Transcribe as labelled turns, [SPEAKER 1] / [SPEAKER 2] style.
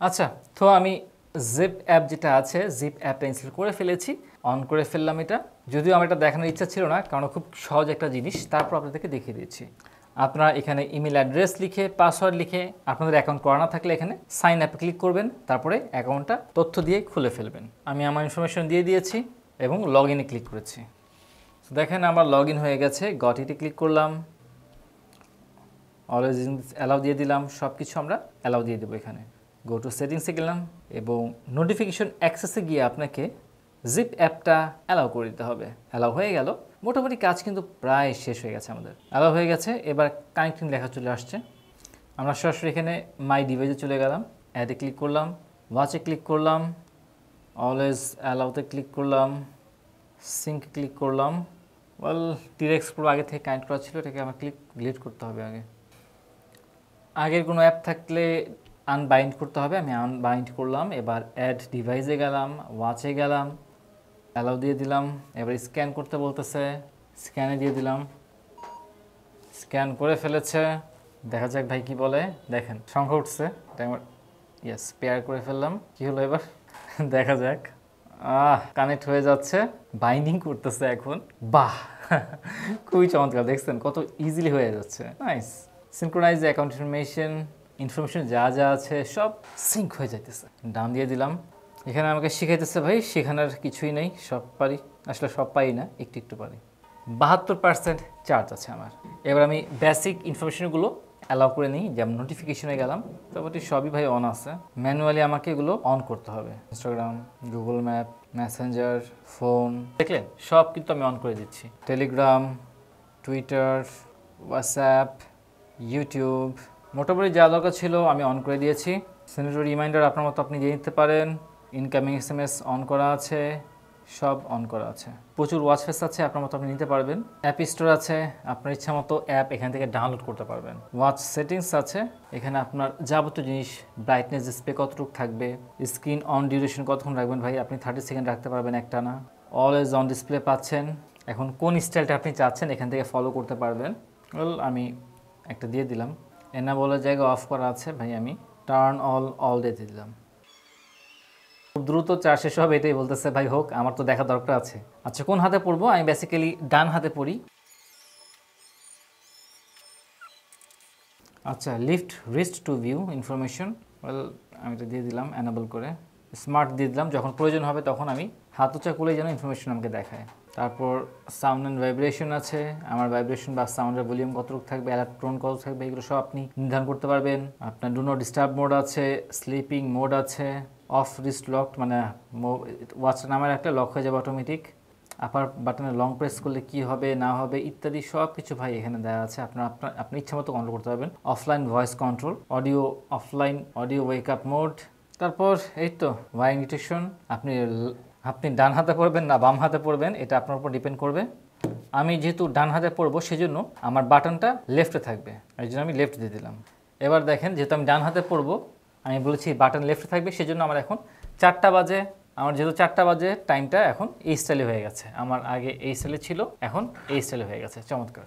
[SPEAKER 1] আচ্ছা, তো আমি জিপ অ্যাপ যেটা আছে জিপ অ্যাপটা ইনস্টল করে ফেলেছি, অন করে ফেললাম এটা। যদিও আমার এটা দেখানোর ইচ্ছা ছিল না, কারণ খুব সহজ একটা জিনিস, তারপর আপনাদেরকে দেখিয়ে দিচ্ছি। আপনারা এখানে ইমেল অ্যাড্রেস লিখে পাসওয়ার্ড লিখে আপনাদের অ্যাকাউন্ট করা না থাকলে এখানে সাইন অ্যাপে ক্লিক করবেন, তারপরে অ্যাকাউন্টটা তথ্য দিয়ে খুলে ফেলবেন। আমি আমার ইনফরমেশন দিয়ে দিয়েছি এবং লগ ইনে ক্লিক করেছি। দেখেন আমার লগ ইন হয়ে গেছে, গট ইটে ক্লিক করলাম, অলওয়েজ অ্যালাউ দিয়ে দিলাম, সব কিছু আমরা অ্যালাউ দিয়ে দেবো। এখানে গো টু সেটিংসে গেলাম এবং নোটিফিকেশন অ্যাক্সেসে গিয়ে আপনাকে জিপ অ্যাপটা অ্যালাউ করে দিতে হবে। অ্যালাউ হয়ে গেল, মোটামুটি কাজ কিন্তু প্রায় শেষ হয়ে গেছে আমাদের। অ্যালাউ হয়ে গেছে, এবার কানেক্টিং লেখা চলে আসছে। আমরা সরাসরি এখানে মাই ডিভাইসে চলে গেলাম, অ্যাডে ক্লিক করলাম, ওয়াচে ক্লিক করলাম, অলওয়েজ অ্যালাউতে ক্লিক করলাম, সিঙ্ক ক্লিক করলাম। ওয়েল টিরেক্স প্রো আগে থেকে কানেক্ট করা ছিল, এটাকে আমার ডিলিট করতে হবে। আগের কোনো অ্যাপ থাকলে আনবাইন্ড করতে হবে, আমি আনবাইন্ড করলাম। এবার অ্যাড ডিভাইসে গেলাম, ওয়াচে গেলাম, অ্যালাউ দিয়ে দিলাম। এবার স্ক্যান করতে বলতেছে, স্ক্যানে দিয়ে দিলাম, স্ক্যান করে ফেলেছে। দেখা যাক ভাই কি বলে। দেখেন সংখ্যা উঠছে, ইয়েস পেয়ার করে ফেললাম। কি হলো এবার দেখা যাক। কানেক্ট হয়ে যাচ্ছে, বাইন্ডিং করতেছে এখন। বাহ খুবই চমৎকার, দেখছেন কত ইজিলি হয়ে যাচ্ছে। নাইস। সিনক্রোনাইজ অ্যাকাউন্ট ইনফরমেশন যা যা আছে সব সিঙ্ক হয়ে যাইতেছে। ডান দিয়ে দিলাম। এখানে আমাকে শিখাইতেছে ভাই, শেখানোর কিছুই নেই, সব পারি। আসলে সব পারি না, একটু একটু পারি। 72% চার্জ আছে আমার। এবার আমি বেসিক ইনফরমেশনগুলো অ্যালাউ করে নিই, যেমন নোটিফিকেশনে গেলাম, তারপরে সবই ভাই অন আছে। ম্যানুয়ালি আমাকে এগুলো অন করতে হবে। Instagram, Google map, Messenger, phone, দেখলেন সব কিন্তু আমি অন করে দিচ্ছি। টেলিগ্রাম, টুইটার, হোয়াটসঅ্যাপ, ইউটিউব, মোটামুটি যা দরকার ছিল আমি অন করে দিয়েছি। সেন্ডার রিমাইন্ডার আপনার মতো আপনি দিয়ে নিতে পারেন। ইনকামিং SMS অন করা আছে, সব অন করা আছে। প্রচুর ওয়াচ ফেস আছে, আপনার মতো আপনি নিতে পারবেন। অ্যাপ স্টোর আছে, আপনার ইচ্ছা মতো অ্যাপ এখান থেকে ডাউনলোড করতে পারবেন। ওয়াচ সেটিংস আছে, এখানে আপনার যাবতীয় জিনিস, ব্রাইটনেস ডিসপ্লে কতটুকু থাকবে, স্ক্রিন অন ডিউরেশন কতক্ষণ রাখবেন ভাই, আপনি 30 সেকেন্ড রাখতে পারবেন একটানা। অলওয়েজ অন ডিসপ্লে পাচ্ছেন। এখন কোন স্টাইলটা আপনি চাচ্ছেন এখান থেকে ফলো করতে পারবেন। আমি একটা দিয়ে দিলাম। এনাবলের জায়গায় অফ করা আছে ভাই, আমি টার্ন অল দিয়ে দিলাম। খুব দ্রুত চার্জ শেষ হবে এটাই বলতেছে ভাই, হোক, আমার তো দেখা দরকার আছে। আচ্ছা কোন হাতে পড়বো, আমি বেসিক্যালি ডান হাতে পড়ি। আচ্ছা lift wrist to view information, well আমি এটা দিয়ে দিলাম এনাবল করে। স্মার্ট দিয়ে দিলাম, যখন প্রয়োজন হবে তখন আমি হাত উঁচা করলেই যেন ইনফরমেশন আমাকে দেখায়। তারপর সাউন্ড অ্যান্ড ভাইব্রেশন আছে, আমার ভাইব্রেশন বা সাউন্ডের ভলিউম কতটুকু থাকবে, ইলেকট্রন কত থাকবে, এগুলো সব আপনি নির্ধারণ করতে পারবেন। আপনার ডু নট ডিস্টার্ব মোড আছে, স্লিপিং মোড আছে, অফ রিস্ট লক, মানে ওয়াচটা নামায় রাখলে লক হয়ে যাবে অটোমেটিক। আপার বাটনে লং প্রেস করলে কি হবে না হবে ইত্যাদি সব কিছু ভাই এখানে দেওয়া আছে। আপনি ইচ্ছা মতো কন্ট্রোল করতে পারবেন। Offline voice control, audio offline, audio wake up mode. তারপর এই তো ওয়ারিং ডিটেকশন, আপনি ডান হাতে পড়বেন না বাম হাতে পড়বেন এটা আপনার উপর ডিপেন্ড করবে। আমি যেহেতু ডান হাতে পড়বো সেজন্য আমার বাটনটা লেফটে থাকবে, এই জন্য আমি লেফট দিয়ে দিলাম। এবার দেখেন যেহেতু আমি ডান হাতে পড়বো, আমি বলেছি বাটন লেফটে থাকবে, সেজন্য আমার এখন 4টা বাজে। আমার যেহেতু 4টা বাজে, টাইমটা এখন এই স্টাইলে হয়ে গেছে। আমার আগে এই স্টাইলে ছিল, এখন এই স্টাইলে হয়ে গেছে। চমৎকার।